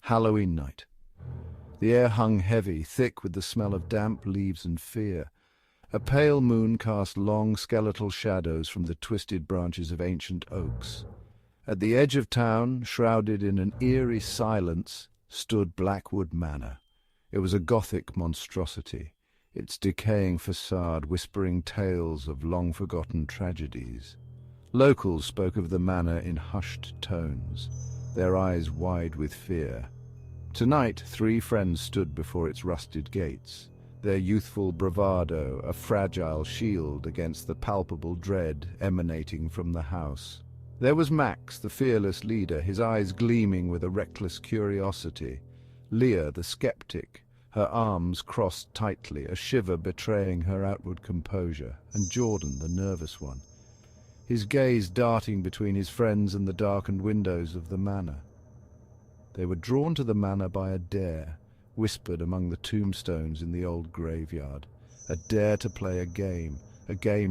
Halloween night. The air hung heavy, thick with the smell of damp leaves and fear. A pale moon cast long skeletal shadows from the twisted branches of ancient oaks. At the edge of town, shrouded in an eerie silence, stood Blackwood Manor. It was a Gothic monstrosity, its decaying facade whispering tales of long-forgotten tragedies. Locals spoke of the manor in hushed tones, their eyes wide with fear. Tonight, 3 friends stood before its rusted gates, their youthful bravado a fragile shield against the palpable dread emanating from the house. There was Max, the fearless leader, his eyes gleaming with a reckless curiosity. Leah, the skeptic, her arms crossed tightly, a shiver betraying her outward composure, and Jordan, the nervous one, his gaze darting between his friends and the darkened windows of the manor. They were drawn to the manor by a dare, whispered among the tombstones in the old graveyard. A dare to play a game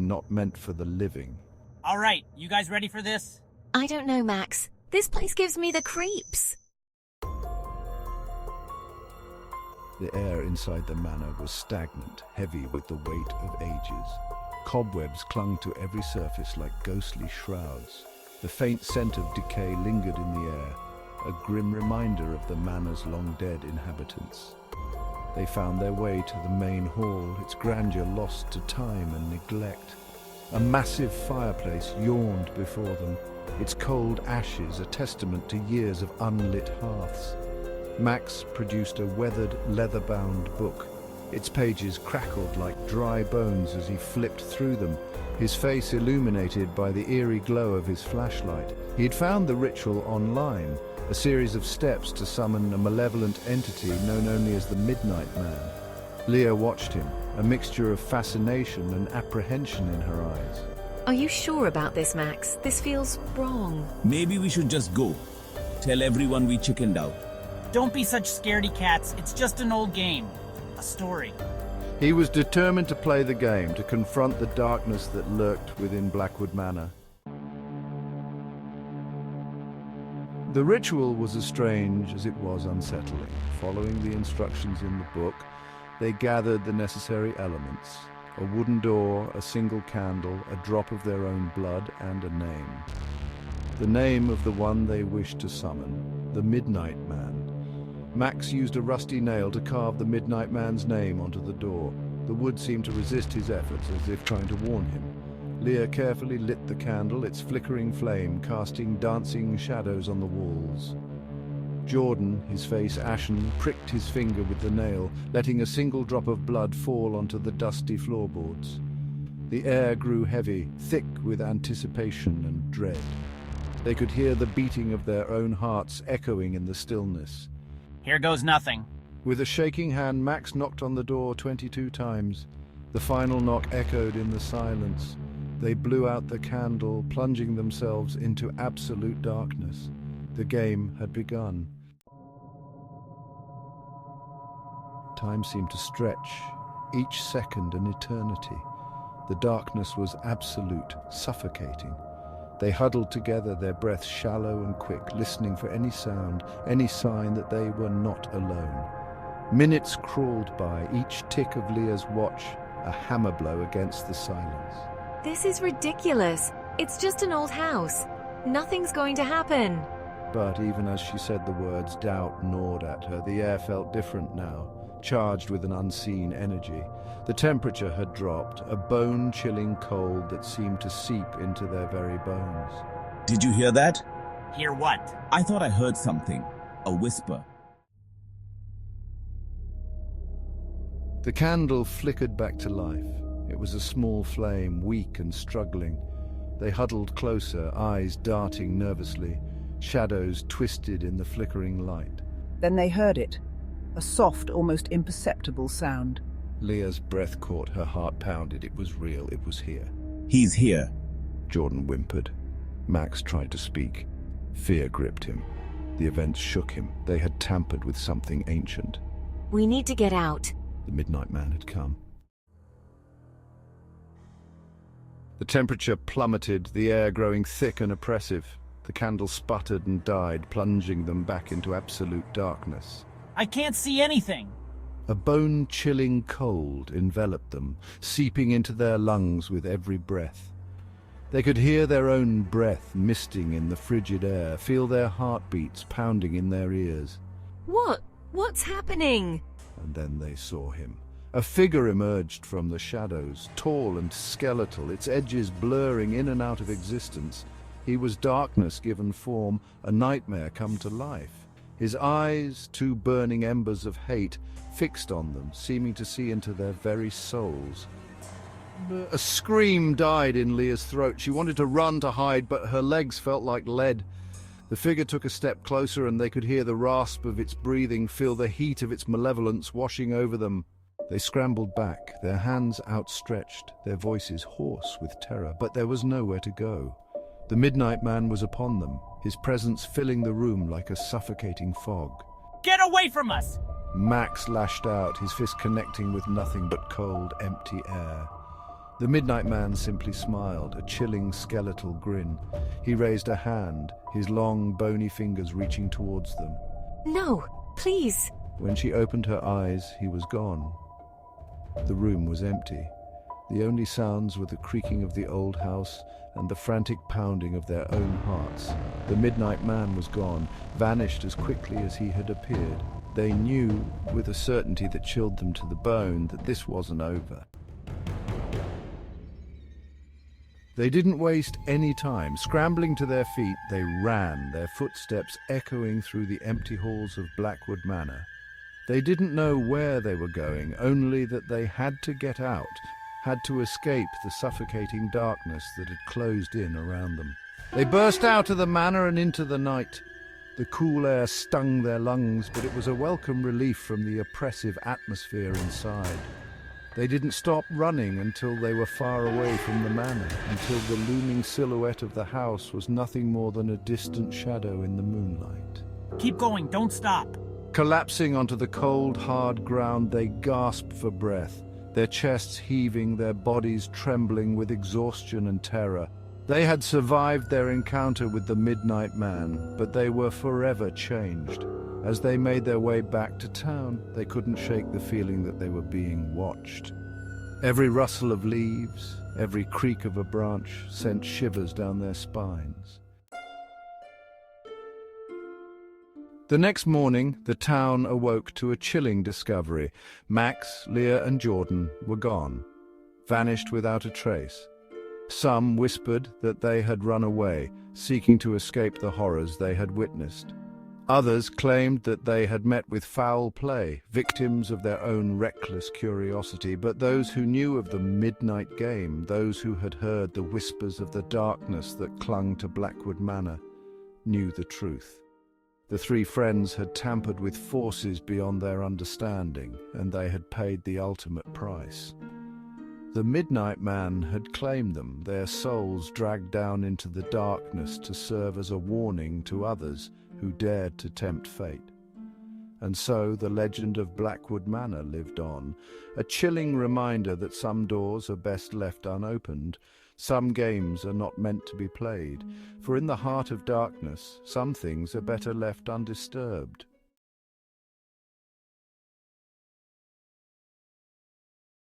not meant for the living. All right, you guys ready for this? I don't know, Max. This place gives me the creeps. The air inside the manor was stagnant, heavy with the weight of ages. Cobwebs clung to every surface like ghostly shrouds. The faint scent of decay lingered in the air, a grim reminder of the manor's long-dead inhabitants. They found their way to the main hall, its grandeur lost to time and neglect. A massive fireplace yawned before them, its cold ashes a testament to years of unlit hearths. Max produced a weathered, leather-bound book. Its pages crackled like dry bones as he flipped through them, his face illuminated by the eerie glow of his flashlight. He had found the ritual online, a series of steps to summon a malevolent entity known only as the Midnight Man. Leah watched him, a mixture of fascination and apprehension in her eyes. Are you sure about this, Max? This feels wrong. Maybe we should just go. Tell everyone we chickened out. Don't be such scaredy cats. It's just an old game. A story. He was determined to play the game, to confront the darkness that lurked within Blackwood Manor. The ritual was as strange as it was unsettling. Following the instructions in the book, they gathered the necessary elements: a wooden door, a single candle, a drop of their own blood, and a name. The name of the one they wished to summon, the Midnight Man. Max used a rusty nail to carve the Midnight Man's name onto the door. The wood seemed to resist his efforts, as if trying to warn him. Leah carefully lit the candle, its flickering flame casting dancing shadows on the walls. Jordan, his face ashen, pricked his finger with the nail, letting a single drop of blood fall onto the dusty floorboards. The air grew heavy, thick with anticipation and dread. They could hear the beating of their own hearts echoing in the stillness. Here goes nothing. With a shaking hand, Max knocked on the door 22 times. The final knock echoed in the silence. They blew out the candle, plunging themselves into absolute darkness. The game had begun. Time seemed to stretch, each second an eternity. The darkness was absolute, suffocating. They huddled together, their breaths shallow and quick, listening for any sound, any sign that they were not alone. Minutes crawled by, each tick of Leah's watch a hammer blow against the silence. This is ridiculous. It's just an old house. Nothing's going to happen. But even as she said the words, doubt gnawed at her. The air felt different now, charged with an unseen energy. The temperature had dropped, a bone-chilling cold that seemed to seep into their very bones. Did you hear that? Hear what? I thought I heard something. A whisper. The candle flickered back to life. It was a small flame, weak and struggling. They huddled closer, eyes darting nervously, shadows twisted in the flickering light. Then they heard it. A soft, almost imperceptible sound. Leah's breath caught, her heart pounded. It was real, it was here. He's here. Jordan whimpered. Max tried to speak. Fear gripped him. The events shook him. They had tampered with something ancient. We need to get out. The Midnight Man had come. The temperature plummeted, the air growing thick and oppressive. The The candle sputtered and died, plunging them back into absolute darkness. I can't see anything. A bone-chilling cold enveloped them, seeping into their lungs with every breath. They could hear their own breath misting in the frigid air, feel their heartbeats pounding in their ears. What's happening? And then they saw him. A figure emerged from the shadows, tall and skeletal, its edges blurring in and out of existence. He was darkness given form, a nightmare come to life. His eyes, two burning embers of hate, fixed on them, seeming to see into their very souls. A scream died in Leah's throat. She wanted to run to hide, but her legs felt like lead. The figure took a step closer, and they could hear the rasp of its breathing, feel the heat of its malevolence washing over them. They scrambled back, their hands outstretched, their voices hoarse with terror, but there was nowhere to go. The Midnight Man was upon them, his presence filling the room like a suffocating fog. Get away from us! Max lashed out, his fist connecting with nothing but cold, empty air. The Midnight Man simply smiled, a chilling skeletal grin. He raised a hand, his long, bony fingers reaching towards them. No, please. When she opened her eyes, he was gone. The room was empty. The only sounds were the creaking of the old house and the frantic pounding of their own hearts. The Midnight Man was gone, vanished as quickly as he had appeared. They knew, with a certainty that chilled them to the bone, that this wasn't over. They didn't waste any time. Scrambling to their feet, they ran, their footsteps echoing through the empty halls of Blackwood Manor. They didn't know where they were going, only that they had to get out, had to escape the suffocating darkness that had closed in around them. They burst out of the manor and into the night. The cool air stung their lungs, but it was a welcome relief from the oppressive atmosphere inside. They didn't stop running until they were far away from the manor, until the looming silhouette of the house was nothing more than a distant shadow in the moonlight. Keep going, don't stop. Collapsing onto the cold, hard ground, they gasped for breath, their chests heaving, their bodies trembling with exhaustion and terror. They had survived their encounter with the Midnight Man, but they were forever changed. As they made their way back to town, they couldn't shake the feeling that they were being watched. Every rustle of leaves, every creak of a branch sent shivers down their spines. The next morning, the town awoke to a chilling discovery. Max, Leah, and Jordan were gone, vanished without a trace. Some whispered that they had run away, seeking to escape the horrors they had witnessed. Others claimed that they had met with foul play, victims of their own reckless curiosity. But those who knew of the midnight game, those who had heard the whispers of the darkness that clung to Blackwood Manor, knew the truth. The three friends had tampered with forces beyond their understanding, and they had paid the ultimate price. The Midnight Man had claimed them, their souls dragged down into the darkness to serve as a warning to others who dared to tempt fate. And so the legend of Blackwood Manor lived on, a chilling reminder that some doors are best left unopened, some games are not meant to be played, for in the heart of darkness, some things are better left undisturbed.